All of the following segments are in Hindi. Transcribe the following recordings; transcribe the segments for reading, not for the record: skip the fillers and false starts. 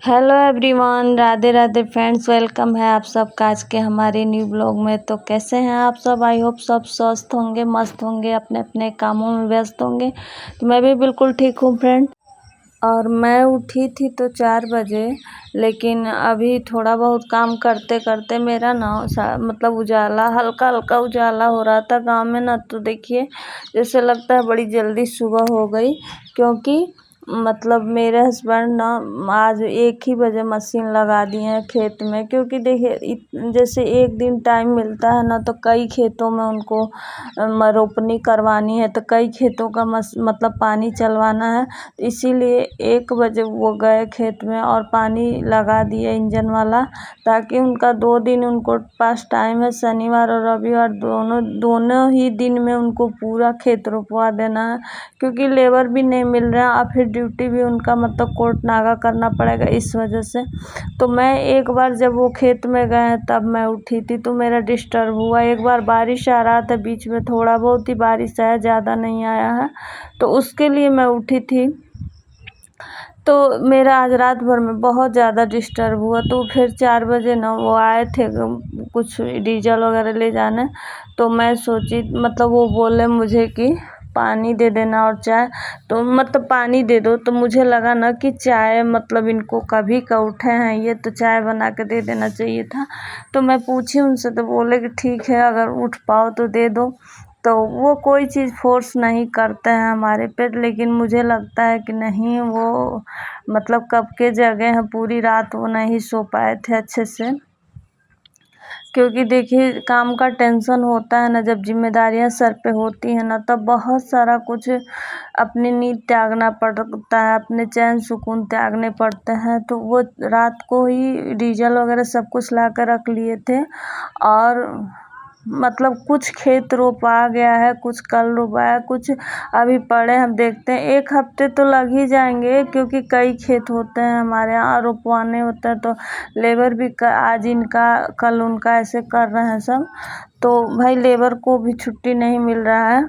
Hello everyone, Radhe Radhe friends. Welcome है आप सबका आज के हमारे न्यू ब्लॉग में। तो कैसे हैं आप सब? आई होप सब स्वस्थ होंगे, मस्त होंगे, अपने अपने कामों में व्यस्त होंगे। तो मैं भी बिल्कुल ठीक हूँ फ्रेंड। और मैं उठी थी तो 4 बजे, लेकिन अभी थोड़ा बहुत काम करते करते मेरा ना मतलब उजाला, हल्का हल्का उजाला हो रहा था गाँव में ना। तो देखिए, जैसे लगता है बड़ी जल्दी सुबह हो गई, क्योंकि मतलब मेरे हस्बैंड ना आज 1 ही बजे मशीन लगा दिए हैं खेत में। क्योंकि देखिए, जैसे एक दिन टाइम मिलता है ना, तो कई खेतों में उनको रोपनी करवानी है, तो कई खेतों का मतलब पानी चलवाना है। इसीलिए 1 बजे वो गए खेत में और पानी लगा दिए इंजन वाला, ताकि उनका 2 दिन उनको पास टाइम है, शनिवार और रविवार दोनों ही दिन में उनको पूरा खेत रोपवा देना है। क्योंकि लेबर भी नहीं मिल रहा और फिर ड्यूटी भी उनका मतलब कोर्ट नागा करना पड़ेगा, इस वजह से। तो मैं एक बार जब वो खेत में गए हैं तब मैं उठी थी, तो मेरा डिस्टर्ब हुआ। एक बार बारिश आ रहा था, बीच में थोड़ा बहुत ही बारिश आया, ज़्यादा नहीं आया है, तो उसके लिए मैं उठी थी। तो मेरा आज रात भर में बहुत ज़्यादा डिस्टर्ब हुआ। तो फिर 4 बजे ना वो आए थे कुछ डीजल वगैरह ले जाने। तो मैं सोची, मतलब वो बोले मुझे कि पानी दे देना और चाय। तो मतलब पानी दे दो, तो मुझे लगा ना कि चाय, मतलब इनको कभी का उठे हैं ये, तो चाय बना के दे देना चाहिए था। तो मैं पूछी उनसे, तो बोले कि ठीक है, अगर उठ पाओ तो दे दो। तो वो कोई चीज़ फोर्स नहीं करते हैं हमारे पे, लेकिन मुझे लगता है कि नहीं, वो मतलब कब के जगह हैं, पूरी रात वो नहीं सो पाए थे अच्छे से। क्योंकि देखिए, काम का टेंशन होता है ना, जब जिम्मेदारियां सर पे होती हैं ना, तब बहुत सारा कुछ अपनी नींद त्यागना पड़ता है, अपने चैन सुकून त्यागने पड़ते हैं। तो वो रात को ही डीजल वगैरह सब कुछ ला कर रख लिए थे। और मतलब कुछ खेत रोपा गया है, कुछ कल रोपाया, कुछ अभी पड़े, हम देखते हैं 1 हफ्ते तो लग ही जाएंगे। क्योंकि कई खेत होते हैं हमारे यहाँ, रोपवाने होते हैं, तो लेबर भी आज इनका कल उनका ऐसे कर रहे हैं सब। तो भाई लेबर को भी छुट्टी नहीं मिल रहा है,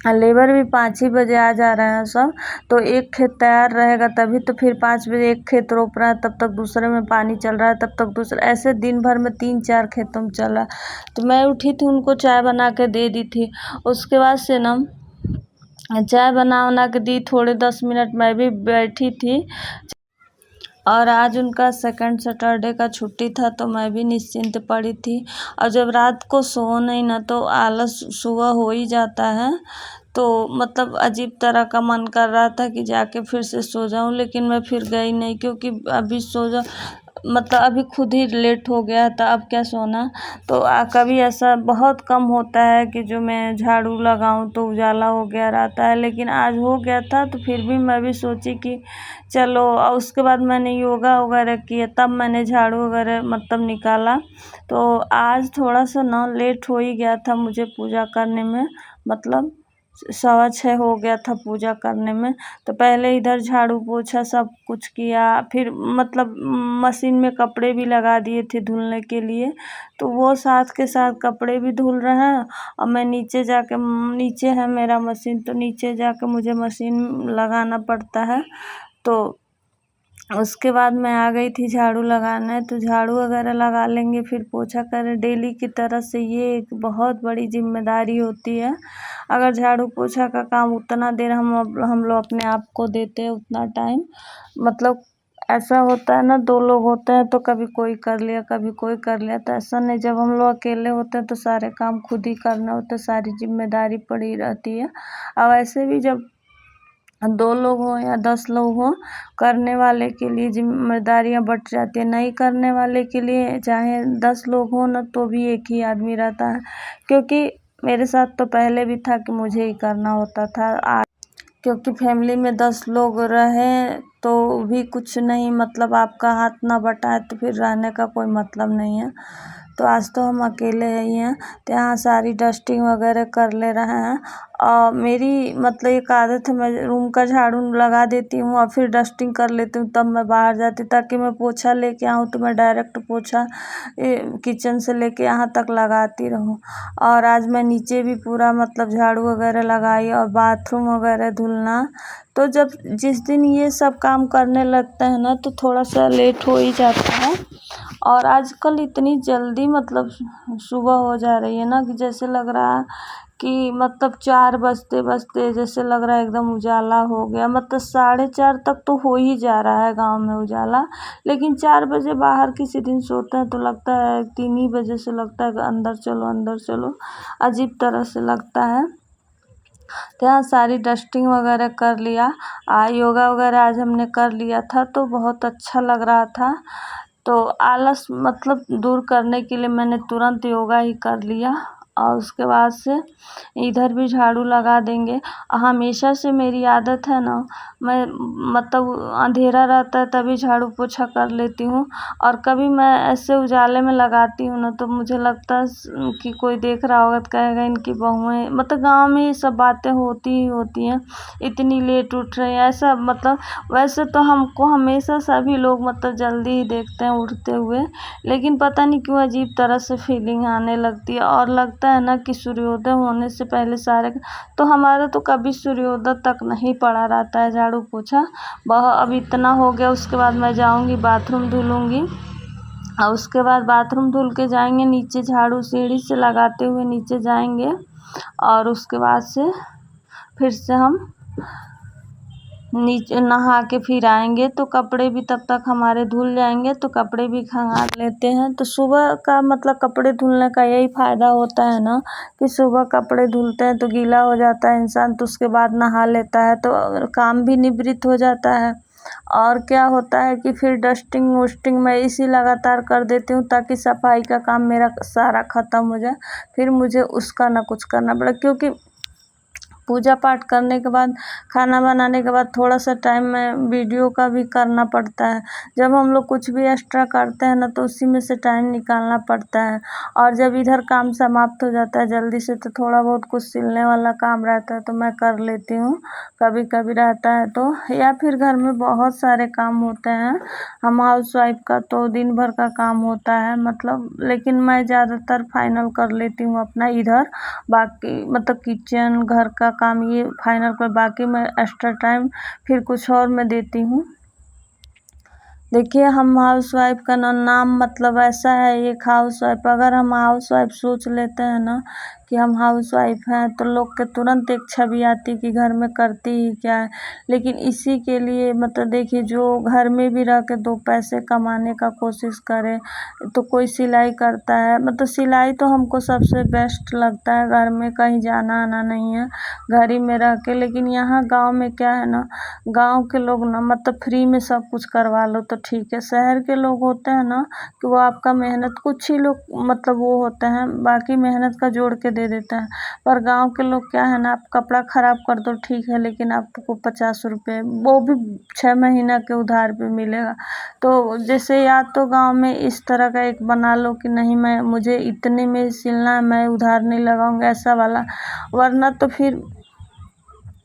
लेबर भी 5 ही बजे आ जा रहे हैं सब। तो एक खेत तैयार रहेगा तभी तो, फिर 5 बजे एक खेत रोप रहा है, तब तक दूसरे में पानी चल रहा है, तब तक दूसरा, ऐसे दिन भर में 3-4 खेतों में चल रहा है। तो मैं उठी थी, उनको चाय बना के दे दी थी। उसके बाद से ना चाय बना के दी, थोड़े 10 मिनट मैं भी बैठी थी। और आज उनका सेकंड सैटरडे का छुट्टी था, तो मैं भी निश्चिंत पड़ी थी। और जब रात को सो नहीं ना, तो आलस सुबह हो ही जाता है। तो मतलब अजीब तरह का मन कर रहा था कि जाके फिर से सो जाऊं, लेकिन मैं फिर गई नहीं, क्योंकि अभी सो जा, मतलब अभी खुद ही लेट हो गया था, अब क्या सोना। तो कभी ऐसा बहुत कम होता है कि जो मैं झाड़ू लगाऊं तो उजाला हो गया रहता है, लेकिन आज हो गया था। तो फिर भी मैं भी सोची कि चलो, और उसके बाद मैंने योगा वगैरह किया, तब मैंने झाड़ू वगैरह मतलब निकाला। तो आज थोड़ा सा ना लेट हो ही गया था मुझे पूजा करने में, मतलब 6:15 हो गया था पूजा करने में। तो पहले इधर झाड़ू पोछा सब कुछ किया, फिर मतलब मशीन में कपड़े भी लगा दिए थे धुलने के लिए। तो वो साथ के साथ कपड़े भी धुल रहे हैं, और मैं नीचे जाके, नीचे है मेरा मशीन, तो नीचे जाके मुझे मशीन लगाना पड़ता है। तो उसके बाद मैं आ गई थी झाड़ू लगाने। तो झाड़ू वगैरह लगा लेंगे, फिर पोछा करें डेली की तरह से, ये एक बहुत बड़ी जिम्मेदारी होती है। अगर झाड़ू पोछा का काम उतना देर हम लोग अपने आप को देते हैं, उतना टाइम, मतलब ऐसा होता है ना, 2 लोग होते हैं तो कभी कोई कर लिया, कभी कोई कर लिया, तो ऐसा नहीं। जब हम लोग अकेले होते हैं तो सारे काम खुद ही करना होता है, सारी जिम्मेदारी पड़ी रहती है। अब ऐसे भी जब 2 लोग हों या 10 लोग हों, करने वाले के लिए जिम्मेदारियां बट जाती है, नहीं करने वाले के लिए चाहे 10 लोग हों ना, तो भी एक ही आदमी रहता है। क्योंकि मेरे साथ तो पहले भी था कि मुझे ही करना होता था। क्योंकि फैमिली में 10 लोग रहें तो भी कुछ नहीं, मतलब आपका हाथ ना बटाए तो फिर रहने का कोई मतलब नहीं है। तो आज तो हम अकेले ही हैं, तो यहाँ सारी डस्टिंग वगैरह कर ले रहे हैं। और मेरी मतलब एक आदत है, मैं रूम का झाड़ू लगा देती हूँ और फिर डस्टिंग कर लेती हूँ, तब मैं बाहर जाती, ताकि मैं पोछा लेके आऊँ तो मैं डायरेक्ट पोछा किचन से लेके यहाँ तक लगाती रहूँ। और आज मैं नीचे भी पूरा मतलब झाड़ू वगैरह लगाई और बाथरूम वगैरह धुलना। तो जब जिस दिन ये सब काम करने लगता है ना, तो थोड़ा सा लेट हो ही जाता है। और आजकल इतनी जल्दी मतलब सुबह हो जा रही है ना, कि जैसे लग रहा है कि मतलब 4 बजते बजते जैसे लग रहा है एकदम उजाला हो गया। मतलब 4:30 तक तो हो ही जा रहा है गांव में उजाला, लेकिन 4 बजे बाहर किसी दिन सोते हैं तो लगता है 3 ही बजे से लगता है कि अंदर चलो अंदर चलो, अजीब तरह से लगता है। तो यहाँ सारी डस्टिंग वगैरह कर लिया। योगा वगैरह आज हमने कर लिया था, तो बहुत अच्छा लग रहा था। तो आलस मतलब दूर करने के लिए मैंने तुरंत योगा ही कर लिया। और उसके बाद से इधर भी झाड़ू लगा देंगे। हमेशा से मेरी आदत है ना, मैं मतलब अंधेरा रहता है तभी झाड़ू पोछा कर लेती हूँ। और कभी मैं ऐसे उजाले में लगाती हूँ ना, तो मुझे लगता है कि कोई देख रहा होगा तो कहेगा इनकी बहुएं, मतलब गाँव में ये सब बातें होती ही होती हैं, इतनी लेट उठ रही हैं ऐसा। मतलब वैसे तो हमको हमेशा सभी लोग मतलब जल्दी ही देखते हैं उठते हुए, लेकिन पता नहीं क्यों अजीब तरह से फीलिंग आने लगती है। और लगता है ना कि सूर्योदय होने से पहले सारे, तो हमारा तो कभी सूर्योदय तक नहीं पड़ा रहता है झाड़ू पोछा। अब इतना हो गया, उसके बाद मैं जाऊंगी बाथरूम धुलूंगी। और उसके बाद बाथरूम धुल के जाएंगे नीचे, झाड़ू सीढ़ी से लगाते हुए नीचे जाएंगे। और उसके बाद से फिर से हम नीचे नहा के फिर आएंगे, तो कपड़े भी तब तक हमारे धुल जाएंगे, तो कपड़े भी खंगाल लेते हैं। तो सुबह का मतलब कपड़े धुलने का यही फ़ायदा होता है ना, कि सुबह कपड़े धुलते हैं तो गीला हो जाता है इंसान, तो उसके बाद नहा लेता है तो काम भी निवृत्त हो जाता है। और क्या होता है कि फिर डस्टिंग वस्टिंग मैं इसी लगातार कर देती हूँ, ताकि सफाई का काम मेरा सारा ख़त्म हो जाए, फिर मुझे उसका ना कुछ करना पड़े। क्योंकि पूजा पाठ करने के बाद, खाना बनाने के बाद थोड़ा सा टाइम में वीडियो का भी करना पड़ता है। जब हम लोग कुछ भी एक्स्ट्रा करते हैं ना, तो उसी में से टाइम निकालना पड़ता है। और जब इधर काम समाप्त हो जाता है जल्दी से, तो थोड़ा बहुत कुछ सिलने वाला काम रहता है तो मैं कर लेती हूँ, कभी कभी रहता है तो। या फिर घर में बहुत सारे काम होते हैं, हम हाउस वाइफ का तो दिन भर का काम होता है मतलब, लेकिन मैं ज़्यादातर फाइनल कर लेती हूँ अपना इधर। बाकी मतलब किचन घर का काम ये फाइनल कर, बाकी मैं एक्स्ट्रा टाइम फिर कुछ और मैं देती हूँ। देखिए, हम हाउस वाइफ का नाम मतलब ऐसा है, एक हाउस वाइफ, अगर हम हाउस वाइफ सोच लेते हैं ना कि हम हाउस वाइफ हैं, तो लोग के तुरंत एक छवि आती कि घर में करती ही क्या है। लेकिन इसी के लिए मतलब देखिए, जो घर में भी रह के 2 पैसे कमाने का कोशिश करे, तो कोई सिलाई करता है, मतलब सिलाई तो हमको सबसे बेस्ट लगता है। घर में कहीं जाना आना नहीं है, घर ही में रह के। लेकिन यहाँ गांव में क्या है ना, गांव के लोग ना मतलब फ्री में सब कुछ करवा लो तो ठीक है। शहर के लोग होते हैं ना कि वो आपका मेहनत, कुछ ही लोग मतलब वो होते हैं, बाकी मेहनत का जोड़ के दे देते हैं। पर गांव के लोग क्या है ना, आप कपड़ा ख़राब कर दो ठीक है, लेकिन आपको 50 रुपये, वो भी 6 महीना के उधार पे मिलेगा। तो जैसे या तो गांव में इस तरह का एक बना लो कि नहीं, मैं मुझे इतने में सिलना है, मैं उधार नहीं लगाऊंगा, ऐसा वाला। वरना तो फिर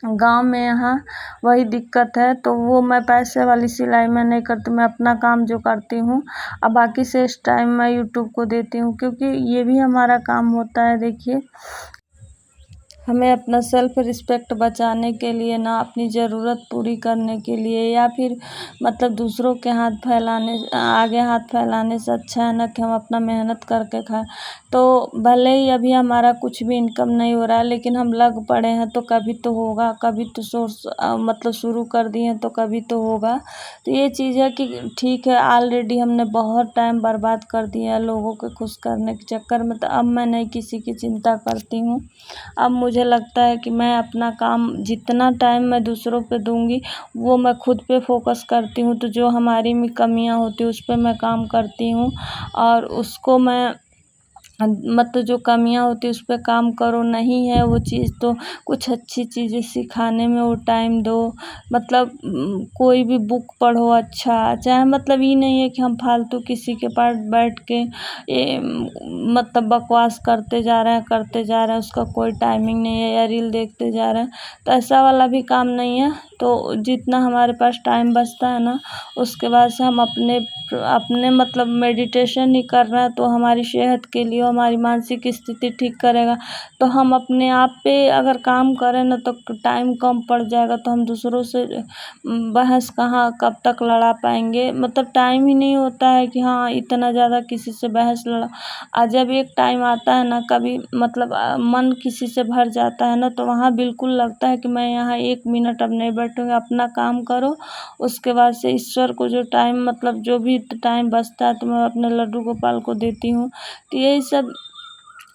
गांव में यहाँ वही दिक्कत है। तो वो मैं पैसे वाली सिलाई मैं नहीं करती, मैं अपना काम जो करती हूँ, अब बाकी से इस टाइम मैं यूट्यूब को देती हूँ, क्योंकि ये भी हमारा काम होता है। देखिए, हमें अपना सेल्फ रिस्पेक्ट बचाने के लिए ना, अपनी ज़रूरत पूरी करने के लिए, या फिर मतलब दूसरों के हाथ फैलाने, आगे हाथ फैलाने से अच्छा है ना कि हम अपना मेहनत करके खाएं। तो भले ही अभी हमारा कुछ भी इनकम नहीं हो रहा है, लेकिन हम लग पड़े हैं तो कभी तो होगा, कभी तो सोर्स मतलब शुरू कर दिए हैं तो कभी तो होगा। तो ये चीज़ है कि ठीक है, ऑलरेडी हमने बहुत टाइम बर्बाद कर दिया है लोगों को खुश करने के चक्कर में, तो अब मैं नहीं किसी की चिंता करती हूँ। अब मुझे लगता है कि मैं अपना काम, जितना टाइम मैं दूसरों पे दूंगी वो मैं खुद पे फोकस करती हूँ। तो जो हमारी में कमियां होती हैं उस पे मैं काम करती हूँ, और उसको मैं मतलब जो कमियाँ होती है उस पे काम करो, नहीं है वो चीज़ तो कुछ अच्छी चीज़ें सिखाने में वो टाइम दो। मतलब कोई भी बुक पढ़ो अच्छा, चाहे मतलब ये नहीं है कि हम फालतू किसी के पास बैठ के मतलब बकवास करते जा रहे हैं, उसका कोई टाइमिंग नहीं है, या रील देखते जा रहे हैं, तो ऐसा वाला भी काम नहीं है। तो जितना हमारे पास टाइम बचता है ना, उसके बाद से हम अपने अपने मतलब मेडिटेशन ही कर रहे हैं, तो हमारी सेहत के लिए हमारी मानसिक स्थिति ठीक करेगा। तो हम अपने आप पे अगर काम करें ना, तो टाइम कम पड़ जाएगा, तो हम दूसरों से बहस कहाँ कब तक लड़ा पाएंगे। मतलब टाइम ही नहीं होता है कि हाँ इतना ज़्यादा किसी से बहस लड़ा। जब एक टाइम आता है ना, कभी मतलब मन किसी से भर जाता है ना, तो वहाँ बिल्कुल लगता है कि मैं यहाँ 1 मिनट अब नहीं बैठूंगा, अपना काम करो। उसके बाद से ईश्वर को जो टाइम मतलब जो भी टाइम बचता है, तो मैं अपने लड्डू गोपाल को देती हूँ। तो यही सब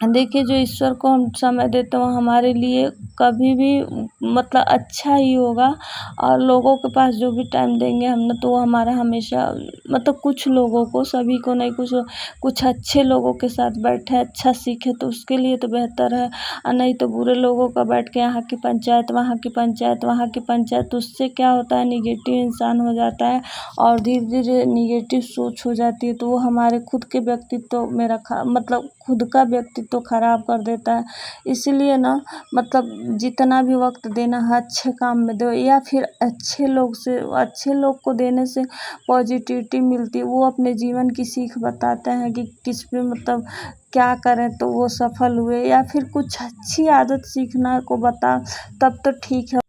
देखिए, जो ईश्वर को हम समय देते हैं वो हमारे लिए कभी भी मतलब अच्छा ही होगा। और लोगों के पास जो भी टाइम देंगे हम ना, तो वो हमारा हमेशा मतलब कुछ लोगों को, सभी को नहीं, कुछ अच्छे लोगों के साथ बैठे, अच्छा सीखे, तो उसके लिए तो बेहतर है। और नहीं तो बुरे लोगों का बैठ के यहाँ की पंचायत, वहाँ की पंचायत, वहाँ की पंचायत, तो उससे क्या होता है, निगेटिव इंसान हो जाता है और धीरे धीरे निगेटिव सोच हो जाती है। तो वो हमारे खुद के व्यक्तित्व में रखा मतलब खुद का व्यक्तित्व खराब कर देता है। इसलिए ना मतलब जितना भी वक्त देना है अच्छे काम में दो, या फिर अच्छे लोग को देने से पॉजिटिविटी मिलती है। वो अपने जीवन की सीख बताते हैं कि किस पे मतलब क्या करें तो वो सफल हुए, या फिर कुछ अच्छी आदत सीखना को बता, तब तो ठीक है।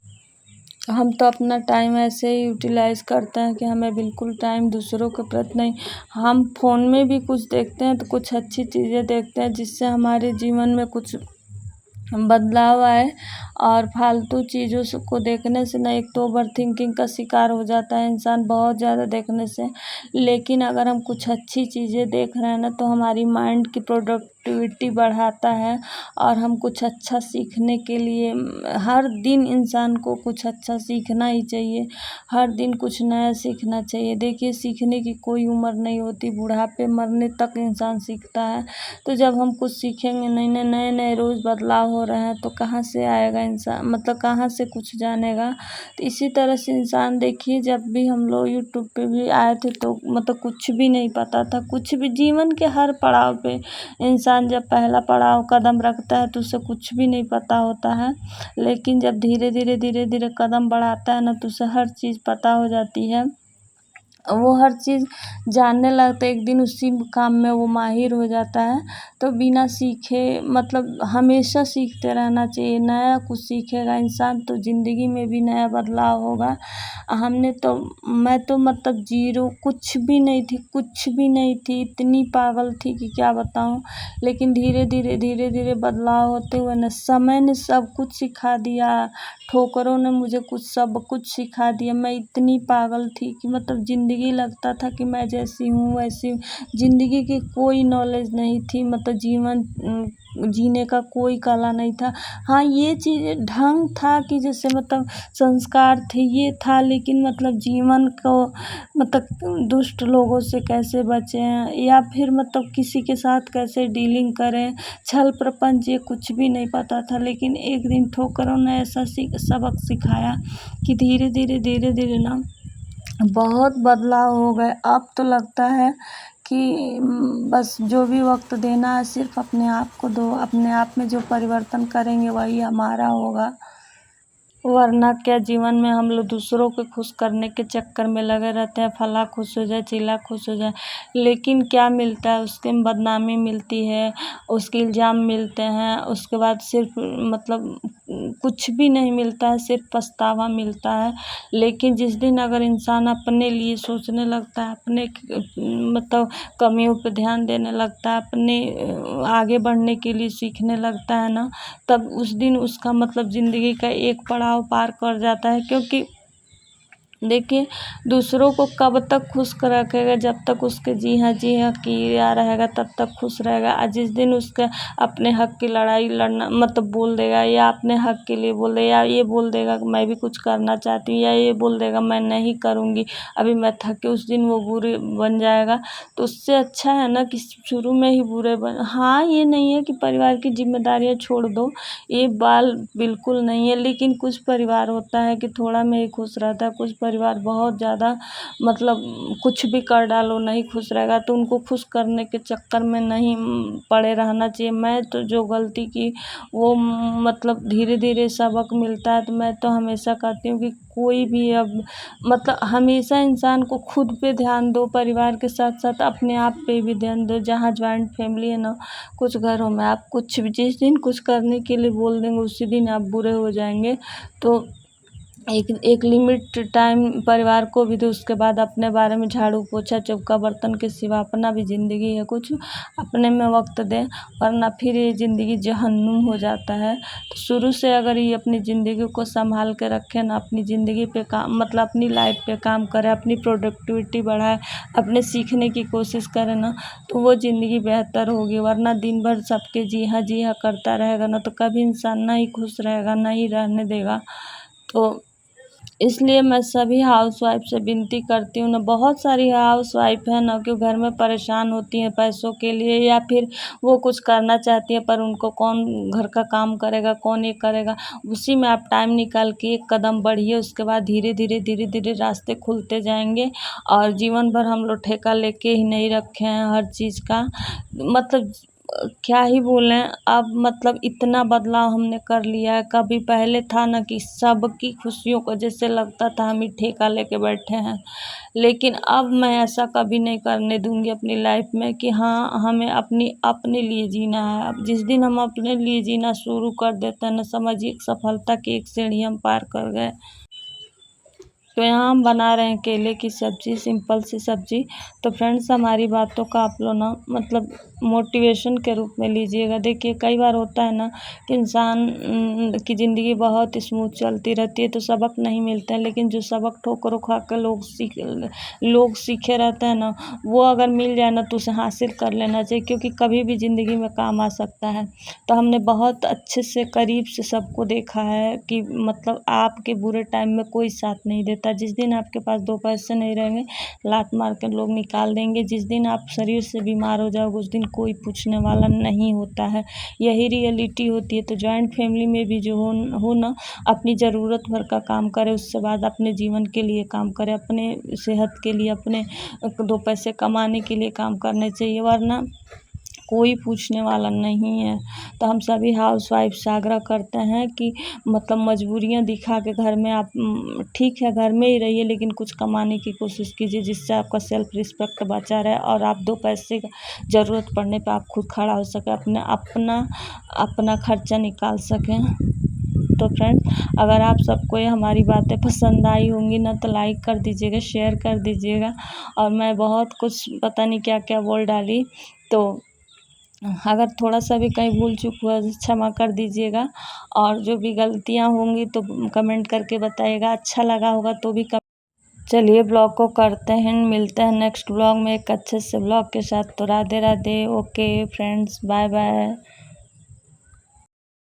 हम तो अपना टाइम ऐसे ही यूटिलाइज़ करते हैं कि हमें बिल्कुल टाइम दूसरों के प्रति नहीं। हम फ़ोन में भी कुछ देखते हैं तो कुछ अच्छी चीज़ें देखते हैं जिससे हमारे जीवन में कुछ बदलाव आए। और फालतू चीज़ों को देखने से ना, एक तो ओवरथिंकिंग का शिकार हो जाता है इंसान बहुत ज़्यादा देखने से। लेकिन अगर हम कुछ अच्छी चीज़ें देख रहे हैं ना, तो हमारी माइंड की प्रोडक्टिविटी बढ़ाता है। और हम कुछ अच्छा सीखने के लिए हर दिन इंसान को कुछ अच्छा सीखना ही चाहिए। हर दिन कुछ नया सीखना चाहिए। देखिए, सीखने की कोई उम्र नहीं होती, बुढ़ापे मरने तक इंसान सीखता है। तो जब हम कुछ सीखेंगे नहीं, नए नए रोज़ बदलाव हो रहे हैं, तो कहाँ से आएगा इंसान, मतलब कहाँ से कुछ जानेगा। तो इसी तरह से इंसान देखिए, जब भी हम लोग यूट्यूब पे भी आए थे, तो मतलब कुछ भी नहीं पता था, कुछ भी जीवन के हर पड़ाव पे इंसान जब पहला पड़ाव कदम रखता है, तो उसे कुछ भी नहीं पता होता है। लेकिन जब धीरे धीरे कदम बढ़ाता है ना, तो उसे हर चीज़ पता हो जाती है। वो हर चीज़ जानने लगता है, एक दिन उसी काम में वो माहिर हो जाता है। तो बिना सीखे मतलब हमेशा सीखते रहना चाहिए। नया कुछ सीखेगा इंसान तो ज़िंदगी में भी नया बदलाव होगा। मैं तो मतलब ज़ीरो, कुछ भी नहीं थी, इतनी पागल थी कि क्या बताऊँ। लेकिन धीरे धीरे बदलाव होते हुए ना, समय ने सब कुछ सिखा दिया। ठोकरों ने मुझे सब कुछ सिखा दिया। मैं इतनी पागल थी कि मतलब ज़िंदगी लगता था कि मैं जैसी हूँ वैसी हूँ। ज़िंदगी की कोई नॉलेज नहीं थी, मतलब जीवन जीने का कोई कला नहीं था। हाँ, ये चीज़ ढंग था कि जैसे मतलब संस्कार थे, ये था। लेकिन मतलब जीवन को मतलब दुष्ट लोगों से कैसे बचें, या फिर मतलब किसी के साथ कैसे डीलिंग करें, छल प्रपंच, ये कुछ भी नहीं पता था। लेकिन एक दिन ठोकरों ने ऐसा सबक सिखाया कि धीरे धीरे ना बहुत बदलाव हो गए। अब तो लगता है कि बस जो भी वक्त देना है सिर्फ अपने आप को दो, अपने आप में जो परिवर्तन करेंगे वही हमारा होगा। वरना क्या, जीवन में हम लोग दूसरों को खुश करने के चक्कर में लगे रहते हैं, फला खुश हो जाए, चिल्ला खुश हो जाए। लेकिन क्या मिलता है, उसके बदनामी मिलती है, उसके इल्ज़ाम मिलते हैं। उसके बाद सिर्फ मतलब कुछ भी नहीं मिलता है, सिर्फ पछतावा मिलता है। लेकिन जिस दिन अगर इंसान अपने लिए सोचने लगता है, अपने मतलब कमियों पे ध्यान देने लगता है, अपने आगे बढ़ने के लिए सीखने लगता है ना, तब उस दिन उसका मतलब ज़िंदगी का एक पड़ाव पार कर जाता है। क्योंकि देखिए, दूसरों को कब तक खुश रखेगा, जब तक उसके जी हाँ किया रहेगा तब तक खुश रहेगा। जिस दिन उसका अपने हक की लड़ाई लड़ना मतलब बोल देगा, या अपने हक के लिए बोल देगा, या ये बोल देगा कि मैं भी कुछ करना चाहती हूँ, या ये बोल देगा मैं नहीं करूँगी, अभी मैं थक के, उस दिन वो बुरे बन जाएगा। तो उससे अच्छा है ना कि शुरू में ही बुरे बन हाँ, ये नहीं है कि परिवार की जिम्मेदारियाँ छोड़ दो, ये बाल बिल्कुल नहीं है, लेकिन कुछ परिवार होता है कि थोड़ा में ही खुश रहता है, कुछ परिवार बहुत ज़्यादा मतलब कुछ भी कर डालो नहीं खुश रहेगा, तो उनको खुश करने के चक्कर में नहीं पड़े रहना चाहिए। मैं तो जो गलती की वो मतलब धीरे धीरे सबक मिलता है, तो मैं तो हमेशा कहती हूँ कि कोई भी अब मतलब हमेशा इंसान को खुद पे ध्यान दो, परिवार के साथ साथ अपने आप पे भी ध्यान दो। जहाँ जॉइंट फैमिली है ना, कुछ घरों में आप कुछ भी जिस दिन कुछ करने के लिए बोल देंगे उसी दिन आप बुरे हो जाएंगे। तो एक एक लिमिट टाइम परिवार को भी दो, उसके बाद अपने बारे में झाड़ू पोछा चौका बर्तन के सिवा अपना भी ज़िंदगी है, कुछ अपने में वक्त दें, वरना फिर ये ज़िंदगी जहन्नुम हो जाता है। तो शुरू से अगर ये अपनी ज़िंदगी को संभाल के रखें ना, अपनी ज़िंदगी पे काम मतलब अपनी लाइफ पे काम करें, अपनी प्रोडक्टिविटी बढ़ाए, अपने सीखने की कोशिश करें ना, तो वो ज़िंदगी बेहतर होगी। वरना दिन भर सबके जी हाँ करता रहेगा ना, तो कभी इंसान ना ही खुश रहेगा, ना ही रहने देगा। तो इसलिए मैं सभी हाउसवाइफ से विनती करती हूँ ना, बहुत सारी हाउसवाइफ है ना कि घर में परेशान होती हैं पैसों के लिए, या फिर वो कुछ करना चाहती है पर उनको कौन घर का काम करेगा, कौन ये करेगा। उसी में आप टाइम निकाल के एक कदम बढ़िए, उसके बाद धीरे धीरे रास्ते खुलते जाएंगे। और जीवन भर हम लोग ठेका लेके ही नहीं रखे हैं हर चीज़ का, मतलब क्या ही बोलें। अब मतलब इतना बदलाव हमने कर लिया है, कभी पहले था ना कि सबकी खुशियों को जैसे लगता था हम ही ठेका लेके बैठे हैं, लेकिन अब मैं ऐसा कभी नहीं करने दूंगी अपनी लाइफ में कि हाँ हमें अपने लिए जीना है। अब जिस दिन हम अपने लिए जीना शुरू कर देते हैं ना, समझिए सफलता की एक सीढ़ी हम पार कर गए। तो यहाँ हम बना रहे हैं केले की सब्ज़ी, सिंपल सी सब्ज़ी। तो फ्रेंड्स, हमारी बातों का आप लोग ना मतलब मोटिवेशन के रूप में लीजिएगा। देखिए, कई बार होता है ना कि इंसान की ज़िंदगी बहुत स्मूथ चलती रहती है तो सबक नहीं मिलते हैं, लेकिन जो सबक ठोकरों खा कर लोग सीखे रहते हैं ना, वो अगर मिल जाए ना तो उसे हासिल कर लेना चाहिए, क्योंकि कभी भी ज़िंदगी में काम आ सकता है। तो हमने बहुत अच्छे से करीब से सबको देखा है कि मतलब आपके बुरे टाइम में कोई साथ नहीं देता। जिस दिन आपके पास 2 पैसे नहीं रहेंगे, लात मार के लोग निकाल देंगे। जिस दिन आप शरीर से बीमार हो जाओगे उस दिन कोई पूछने वाला नहीं होता है। यही रियलिटी होती है। तो जॉइंट फैमिली में भी जो हो ना, अपनी ज़रूरत भर का काम करें, उसके बाद अपने जीवन के लिए काम करें, अपने सेहत के लिए, अपने 2 पैसे कमाने के लिए काम करने चाहिए, वरना कोई पूछने वाला नहीं है। तो हम सभी हाउसवाइफ से आग्रह करते हैं कि मतलब मजबूरियाँ दिखा के घर में आप ठीक है घर में ही रहिए, लेकिन कुछ कमाने की कोशिश कीजिए जिससे आपका सेल्फ रिस्पेक्ट बचा रहे और आप 2 पैसे का ज़रूरत पड़ने पे आप खुद खड़ा हो सकें, अपना खर्चा निकाल सकें। तो फ्रेंड्स, अगर आप सबको ये हमारी बातें पसंद आई होंगी ना, तो लाइक कर दीजिएगा, शेयर कर दीजिएगा। और मैं बहुत कुछ पता नहीं क्या क्या बोल डाली, तो अगर थोड़ा-सा भी कहीं भूल-चूक हुआ तो क्षमा कर दीजिएगा। और जो भी गलतियाँ होंगी तो कमेंट करके बताइएगा, अच्छा लगा होगा तो भी चलिए ब्लॉग को करते हैं, मिलते हैं नेक्स्ट ब्लॉग में एक अच्छे से ब्लॉग के साथ। तो Radhe Radhe, okay friends, bye bye.